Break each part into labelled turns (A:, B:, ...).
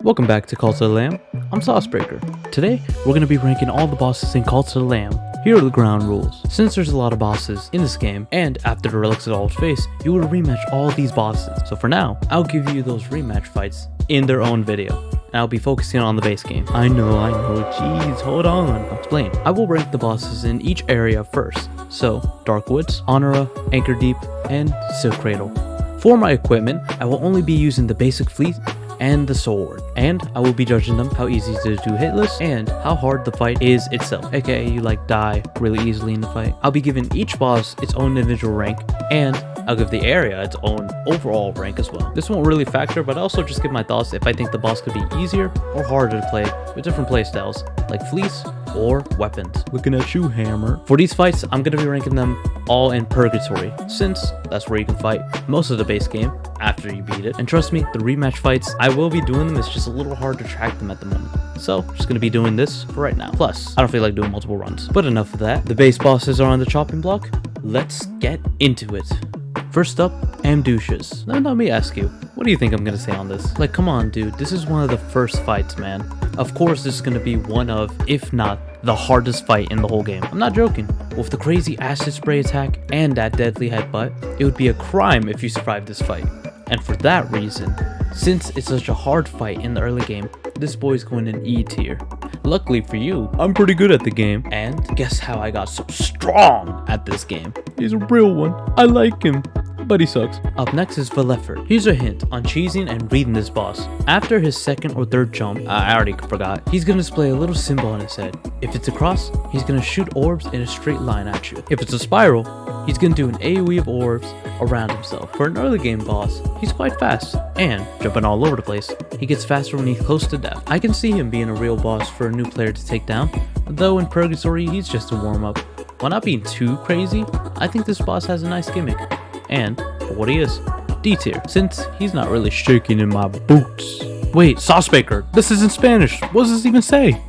A: Welcome back to Cult of the Lamb. I'm Saucebreaker. Today, we're going to be ranking all the bosses in Cult of the Lamb. Here are the ground rules. Since there's a lot of bosses in this game, and after the Relic's Exalted Face, you will rematch all these bosses. So for now, I'll give you those rematch fights in their own video. And I'll be focusing on the base game. I know, jeez, hold on. I'll explain. I will rank the bosses in each area first. So, Darkwoods, Honora, Anchor Deep, and Silk Cradle. For my equipment, I will only be using the basic fleet and the sword, and I will be judging them how easy to do hitless and how hard the fight is itself, aka you like die really easily in the fight. I'll be giving each boss its own individual rank, and I'll give the area its own overall rank as well. This won't really factor, but I'll also just give my thoughts if I think the boss could be easier or harder to play with different playstyles like fleece or weapons. Looking at you, Hammer. For these fights, I'm going to be ranking them all in Purgatory, since that's where you can fight most of the base game after you beat it. And trust me, the rematch fights, I will be doing them, it's just a little hard to track them at the moment. So, just going to be doing this for right now. Plus, I don't feel like doing multiple runs. But enough of that. The base bosses are on the chopping block. Let's get into it. First up, Amducius. Now let me ask you, what do you think I'm gonna say on this? Like, come on, dude, this is one of the first fights, man. Of course, this is gonna be one of, if not, the hardest fight in the whole game. I'm not joking. With the crazy acid spray attack and that deadly headbutt, it would be a crime if you survived this fight. And for that reason, since it's such a hard fight in the early game, this boy's going in E tier. Luckily for you, I'm pretty good at the game. And guess how I got so strong at this game? He's a real one. I like him, but he sucks. Up next is Valefort. Here's a hint on cheesing and reading this boss. After his second or third jump, I already forgot, he's gonna display a little symbol on his head. If it's a cross, he's gonna shoot orbs in a straight line at you. If it's a spiral, he's gonna do an AoE of orbs around himself. For an early game boss, he's quite fast, and jumping all over the place, he gets faster when he's close to death. I can see him being a real boss for a new player to take down, though in Purgatory he's just a warm-up. While not being too crazy, I think this boss has a nice gimmick. And, for what he is, D tier, since he's not really shaking in my boots. Wait, Saucebreaker, this is in Spanish. What does this even say?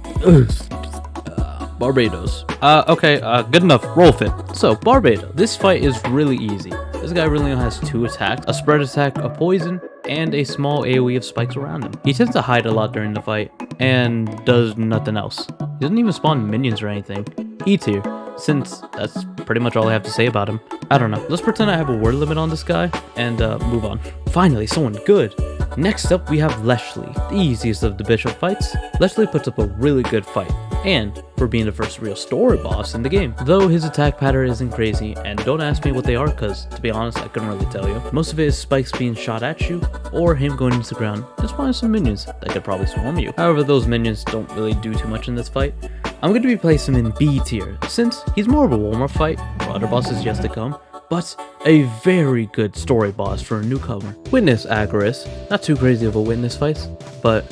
A: Barbados. Okay, good enough. Roll fit. So, Barbados. This fight is really easy. This guy really only has 2 attacks, a spread attack, a poison, and a small AoE of spikes around him. He tends to hide a lot during the fight, and does nothing else. He doesn't even spawn minions or anything. E tier, since that's pretty much all I have to say about him. I don't know. Let's pretend I have a word limit on this guy, and move on. Finally, someone good. Next up, we have Leslie, the easiest of the bishop fights. Leslie puts up a really good fight, and for being the first real story boss in the game. Though his attack pattern isn't crazy, and don't ask me what they are, cause to be honest, I couldn't really tell you. Most of it is spikes being shot at you, or him going into the ground and spawning some minions that could probably swarm you. However, those minions don't really do too much in this fight. I'm going to be placing him in B tier, since he's more of a warm-up fight for other bosses yet to come, but a very good story boss for a newcomer. Witness Agorist. Not too crazy of a witness fight, but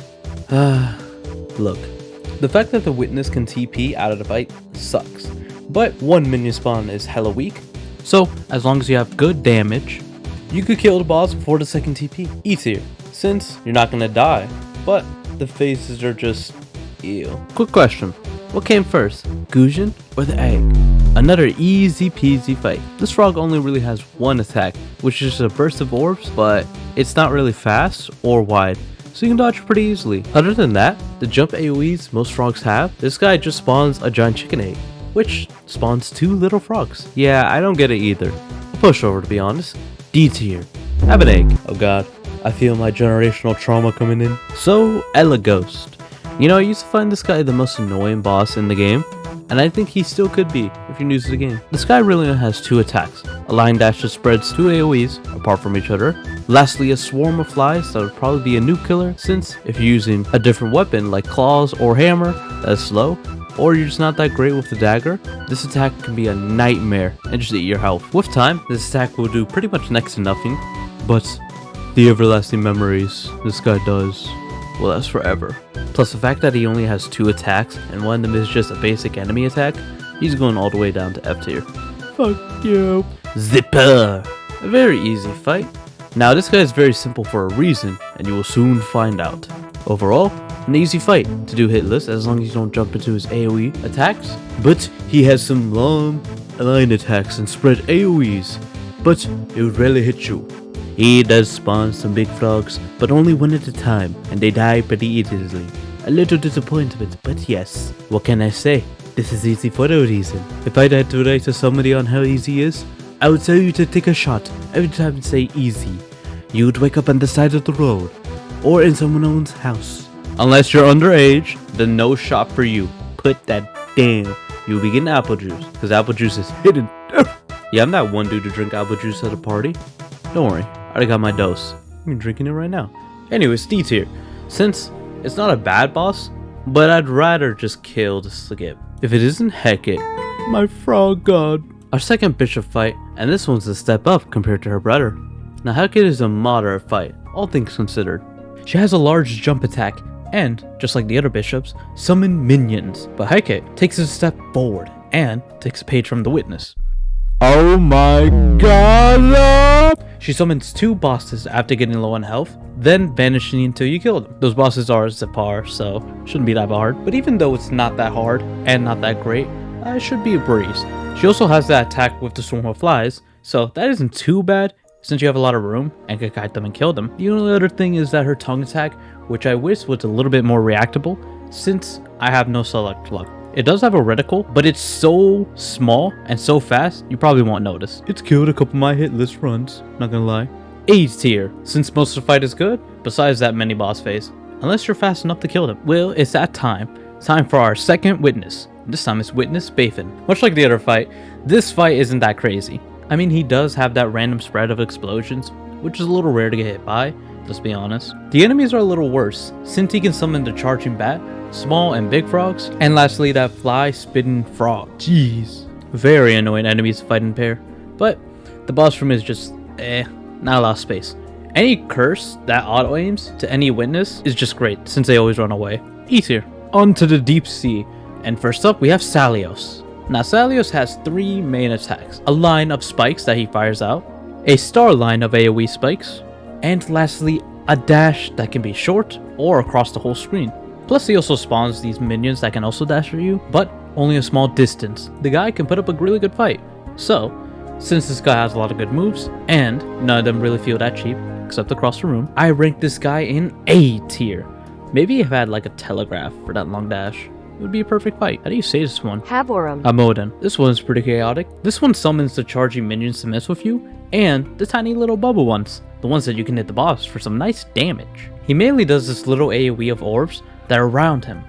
A: look. The fact that the witness can TP out of the fight sucks, but one minion spawn is hella weak, so as long as you have good damage, you could kill the boss before the second TP. E tier, since you're not gonna die, but the faces are just ew. Quick question, what came first, Gujin or the egg? Another easy peasy fight. This frog only really has one attack, which is a burst of orbs, but it's not really fast or wide, so you can dodge pretty easily. Other than that, the jump AoEs most frogs have, this guy just spawns a giant chicken egg, which spawns 2 little frogs. Yeah, I don't get it either. A pushover to be honest. D tier. Have an egg. Oh god, I feel my generational trauma coming in. So, Elaghost. You know, I used to find this guy the most annoying boss in the game, and I think he still could be if you're new to the game. This guy really only has 2 attacks. A line dash that spreads 2 AoEs apart from each other. Lastly, a swarm of flies that would probably be a nuke killer, since if you're using a different weapon like claws or hammer that is slow, or you're just not that great with the dagger, this attack can be a nightmare and just eat your health. With time, this attack will do pretty much next to nothing, but the everlasting memories this guy does will last forever. Plus the fact that he only has 2 attacks and one of them is just a basic enemy attack, he's going all the way down to F tier. Fuck you. Zipper! A very easy fight. Now this guy is very simple for a reason, and you will soon find out. Overall, an easy fight to do hitless as long as you don't jump into his AoE attacks, but he has some long line attacks and spread AoEs, but it would rarely hit you. He does spawn some big frogs, but only one at a time, and they die pretty easily. A little disappointment, but yes. What can I say? This is easy for a reason. If I'd had to write to somebody on how easy is, I would tell you to take a shot every time and say easy. You would wake up on the side of the road, or in someone's house. Unless you're underage, then no shot for you. Put that down. You'll be getting apple juice, because apple juice is hidden. Yeah, I'm that one dude to drink apple juice at a party. Don't worry, I already got my dose. I'm drinking it right now. Anyways, D tier. Since it's not a bad boss, but I'd rather just kill to skip. If it isn't Hecate, my frog god. Our second bishop fight, and this one's a step up compared to her brother. Now Hecate is a moderate fight, all things considered. She has a large jump attack, and, just like the other bishops, summon minions. But Hecate takes a step forward, and takes a page from the witness. Oh my god! She summons 2 bosses after getting low on health, then vanishing until you kill them. Those bosses are Zepar, so shouldn't be that hard. But even though it's not that hard, and not that great, it should be a breeze. She also has that attack with the swarm of flies, so that isn't too bad, since you have a lot of room and can kite them and kill them. The only other thing is that her tongue attack, which I wish was a little bit more reactable, since I have no select luck. It does have a reticle, but it's so small and so fast, you probably won't notice. It's killed a couple of my hit list runs, not gonna lie. A tier, since most of the fight is good, besides that mini boss phase. Unless you're fast enough to kill them. Well, it's that time. Time for our second witness. This time it's Witness Bathan. Much like the other fight, this fight isn't that crazy. I mean, he does have that random spread of explosions, which is a little rare to get hit by, let's be honest. The enemies are a little worse, since he can summon the charging bat, small and big frogs, and lastly that fly spitting frog. Jeez. Very annoying enemies to fight in pair. But the boss room is just not a lot of space. Any curse that auto aims to any witness is just great, since they always run away. E tier. On to the deep sea. And first up we have Salios. Now Salios has 3 main attacks. A line of spikes that he fires out, a star line of AoE spikes, and lastly a dash that can be short or across the whole screen. Plus he also spawns these minions that can also dash for you, but only a small distance. The guy can put up a really good fight. So, since this guy has a lot of good moves, and none of them really feel that cheap, except across the room, I rank this guy in A tier. Maybe if I had like a telegraph for that long dash, it would be a perfect fight. How do you say this one?
B: Haborum.
A: Amoden. This one's pretty chaotic. This one summons the charging minions to mess with you, and the tiny little bubble ones. The ones that you can hit the boss for some nice damage. He mainly does this little AoE of orbs that are around him.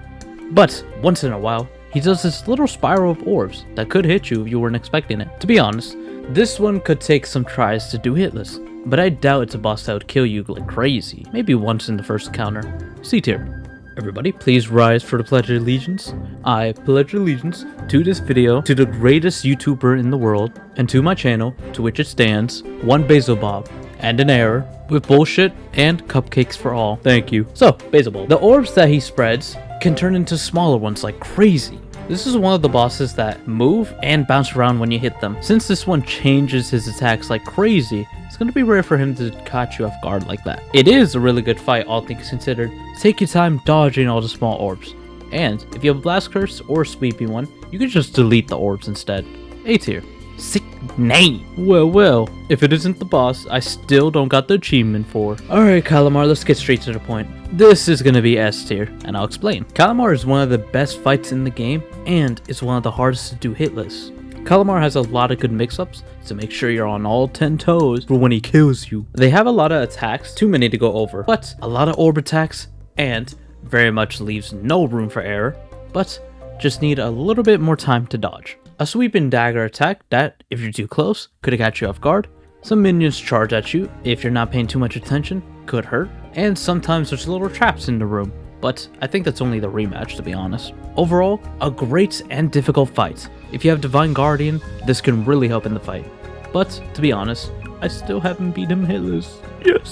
A: But, once in a while, he does this little spiral of orbs that could hit you if you weren't expecting it. To be honest, this one could take some tries to do hitless, but I doubt it's a boss that would kill you like crazy. Maybe once in the first encounter. C tier. Everybody, please rise for the Pledge of Allegiance. I pledge allegiance to this video, to the greatest YouTuber in the world, and to my channel, to which it stands, one Basil Bob, and an error, with bullshit and cupcakes for all. Thank you. So, Basil Bob. The orbs that he spreads can turn into smaller ones like crazy. This is one of the bosses that move and bounce around when you hit them. Since this one changes his attacks like crazy, it's going to be rare for him to catch you off guard like that. It is a really good fight, all things considered. Take your time dodging all the small orbs. And if you have a blast curse or a sweeping one, you can just delete the orbs instead. A tier. Sick name. Well, if it isn't the boss, I still don't got the achievement for. Alright, Calamar, let's get straight to the point. This is gonna be S tier, and I'll explain. Calamar is one of the best fights in the game, and it's one of the hardest to do hitless. Calamar has a lot of good mix-ups to make sure you're on all 10 toes for when he kills you. They have a lot of attacks, too many to go over, but a lot of orb attacks, and very much leaves no room for error, but just need a little bit more time to dodge. A sweeping dagger attack that, if you're too close, could catch you off guard. Some minions charge at you, if you're not paying too much attention, could hurt. And sometimes there's little traps in the room, but I think that's only the rematch to be honest. Overall, a great and difficult fight. If you have Divine Guardian, this can really help in the fight. But, to be honest, I still haven't beat him hitless. Yes.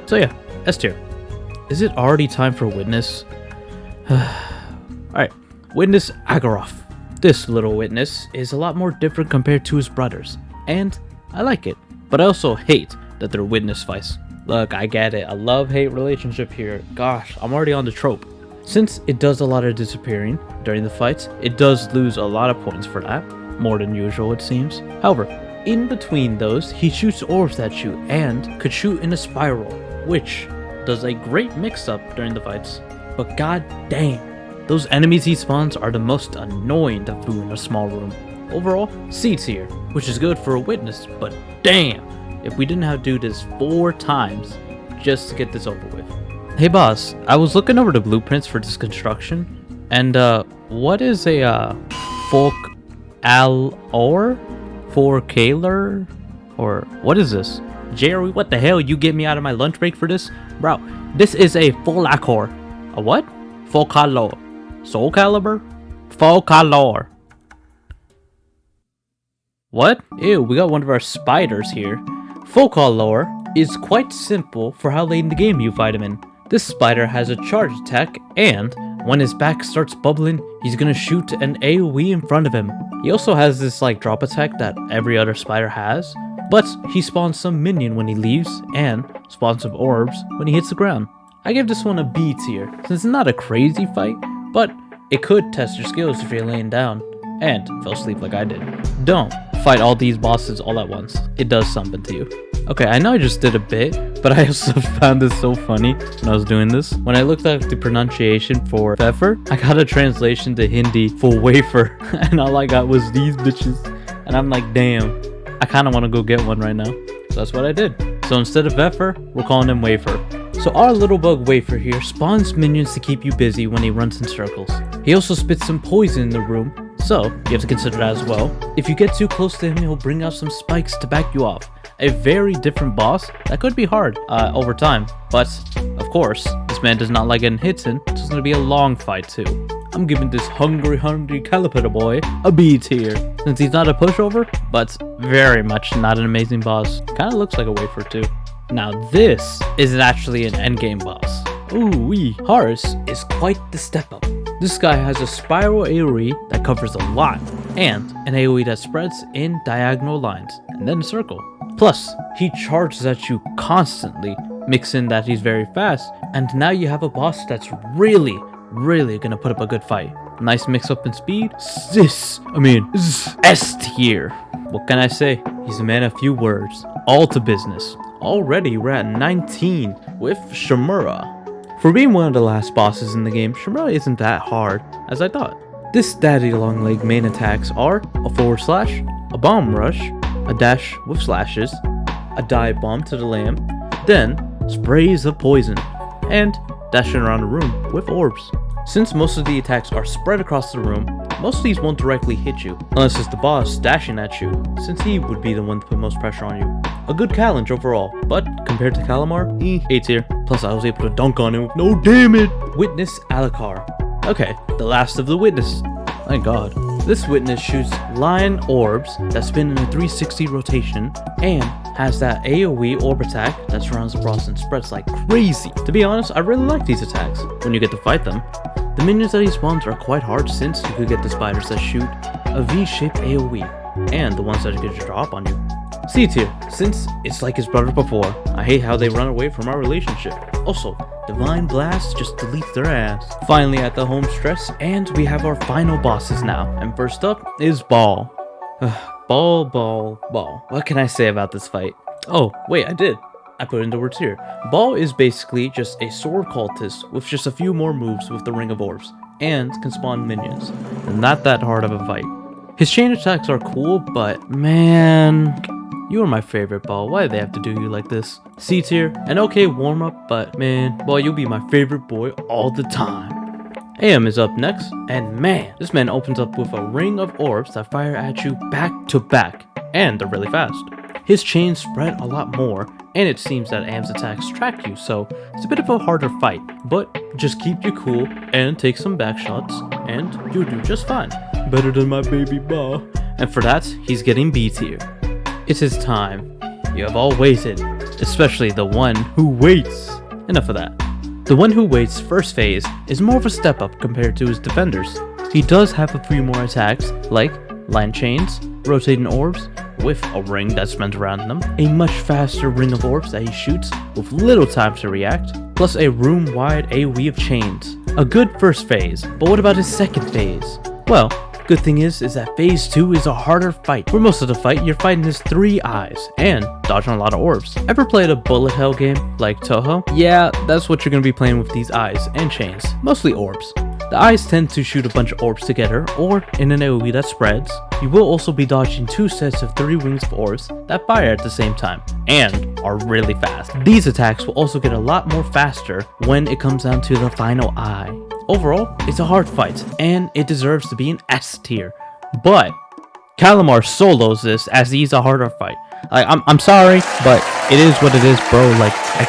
A: So yeah, S tier. Is it already time for Witness? Alright. Witness Agaroth. This little witness is a lot more different compared to his brothers, and I like it, but I also hate that they're witness fights. Look, I get it, a love-hate relationship here. Gosh, I'm already on the trope. Since it does a lot of disappearing during the fights, it does lose a lot of points for that, more than usual it seems. However, In between those, he shoots orbs at you and could shoot in a spiral, which does a great mix-up during the fights. But god damn, those enemies he spawns are the most annoying to do in a small room. Overall, C tier, which is good for a witness, but damn, if we didn't have to do this 4 times just to get this over with. Hey boss, I was looking over the blueprints for this construction, and what is a folk or 4Kaler? Or what is this? Jerry, what the hell? You get me out of my lunch break for this? Bro, this is a Folacor. A what? Folcalor. Soul Calibur? Folcalor. What? Ew, we got one of our spiders here. Folcalor is quite simple for how late in the game you fight him in. This spider has a charge attack, and when his back starts bubbling, he's gonna shoot an AoE in front of him. He also has this like drop attack that every other spider has, but he spawns some minion when he leaves, and spawns some orbs when he hits the ground. I give this one a B tier, since it's not a crazy fight, but it could test your skills if you're laying down, and fell asleep like I did. Don't fight all these bosses all at once. It does something to you. Okay, I know I just did a bit, but I also found this so funny when I was doing this. When I looked up the pronunciation for wafer, I got a translation to Hindi for wafer, and all I got was these bitches. And I'm like, damn, I kind of want to go get one right now. So that's what I did. So instead of wafer, we're calling him wafer. So our little bug wafer here spawns minions to keep you busy when he runs in circles. He also spits some poison in the room, so you have to consider that as well. If you get too close to him, he'll bring out some spikes to back you off. A very different boss that could be hard over time, but of course, this man does not like getting hits in, so it's going to be a long fight too. I'm giving this hungry Caliper boy a B tier, since he's not a pushover, but very much not an amazing boss. Kind of looks like a wafer too. Now this is actually an endgame boss. Ooh-wee. Horus is quite the step up. This guy has a spiral AoE that covers a lot, and an AoE that spreads in diagonal lines, and then a circle. Plus, he charges at you constantly, mix in that he's very fast, and now you have a boss that's really gonna put up a good fight. Nice mix up in speed. S tier. What can I say? He's a man of few words. All to business. Already we're at 19 with Shimura. For being one of the last bosses in the game, Shimura isn't that hard as I thought. This daddy long leg main attacks are a forward slash, a bomb rush, a dash with slashes, a dive bomb to the lamb, then sprays of poison, and dashing around the room with orbs. Since most of the attacks are spread across the room, most of these won't directly hit you, unless it's the boss dashing at you, since he would be the one to put most pressure on you. A good challenge overall, but compared to Calamar, A tier. Plus I was able to dunk on him with no damage. Witness Alucard. Okay, the last of the witness. Thank god. This witness shoots lion orbs that spin in a 360 rotation, and has that AoE orb attack that surrounds the boss and spreads like crazy. To be honest, I really like these attacks when you get to fight them. The minions that he spawns are quite hard, since you could get the spiders that shoot a V-shaped AoE, and the ones that get to drop on you. C tier, since it's like his brother before. I hate how they run away from our relationship. Also, Divine Blast just deletes their ass. Finally at the home stretch, and we have our final bosses now. And first up is Ball. Ball. What can I say about this fight? Oh, wait, I did. I put in the words here. Ball is basically just a sword cultist with just a few more moves with the Ring of Orbs, and can spawn minions. Not that hard of a fight. His chain attacks are cool, but man, you are my favorite, Ball. Why do they have to do you like this? C tier, an okay warm up, but man, Ball, you'll be my favorite boy all the time. AM is up next, and man, this man opens up with a ring of orbs that fire at you back to back, and they're really fast. His chains spread a lot more, and it seems that AM's attacks track you, so it's a bit of a harder fight, but just keep you cool and take some back shots, and you'll do just fine. Better than my baby Ball. And for that, he's getting B tier. It's his time. You have all waited, especially the one who waits. Enough of that. The one who waits first phase is more of a step up compared to his defenders. He does have a few more attacks, like line chains, rotating orbs, with a ring that spins around them, a much faster ring of orbs that he shoots with little time to react, plus a room-wide AoE of chains. A good first phase, but what about his second phase? Well, Good thing is that phase 2 is a harder fight. For most of the fight, you're fighting his 3 eyes and dodging a lot of orbs. Ever played a bullet hell game like Toho? Yeah, that's what you're gonna be playing with these eyes and chains, mostly orbs. The eyes tend to shoot a bunch of orbs together, or in an AoE that spreads. You will also be dodging 2 sets of 3 wings of orbs that fire at the same time, and are really fast. These attacks will also get a lot more faster when it comes down to the final eye. Overall, it's a hard fight, and it deserves to be an S tier. But Calamar solos this as he's a harder fight. Like, I'm sorry, but it is what it is, bro. Like, I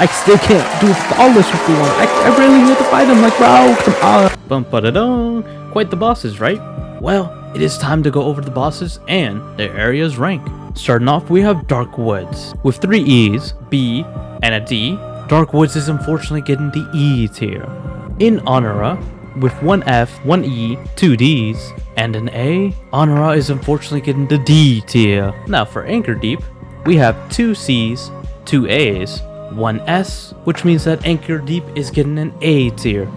A: still can't do flawless with the one. I really need to fight him. Like, bro, come on. Bum ba da dum. Quite the bosses, right? Well, it is time to go over the bosses and their area's rank. Starting off, we have Dark Woods with 3 E's, B, and a D. Dark Woods is unfortunately getting the E tier. In Honora, with 1 F, 1 E, 2 D's, and an A, Honora is unfortunately getting the D tier. Now for Anchor Deep, we have 2 C's, 2 A's, 1 S, which means that Anchor Deep is getting an A tier.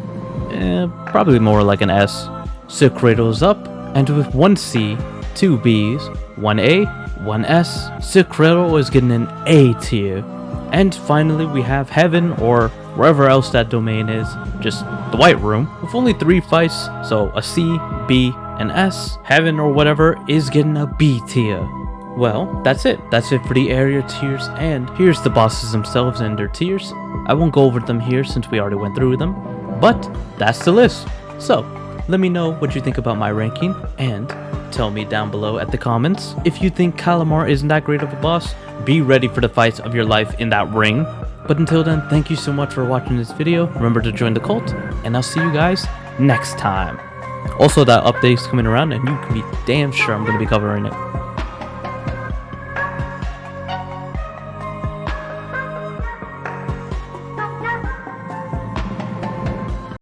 A: Probably more like an S. Silk Cradle is up, and with 1 C, 2 B's, 1 A, 1 S, Silk Cradle is getting an A tier. And finally we have Heaven, or wherever else that domain is, just the White Room, with only 3 fights, so a C, B, and S. Heaven or whatever is getting a B tier. Well, that's it for the area tiers, and here's the bosses themselves and their tiers. I won't go over them here since we already went through them, but that's the list. So, let me know what you think about my ranking, and tell me down below at the comments if you think Calamar isn't that great of a boss. Be ready for the fights of your life in that ring. But until then, thank you so much for watching this video. Remember to join the cult, and I'll see you guys next time. Also, that update's coming around, and you can be damn sure I'm going to be covering it.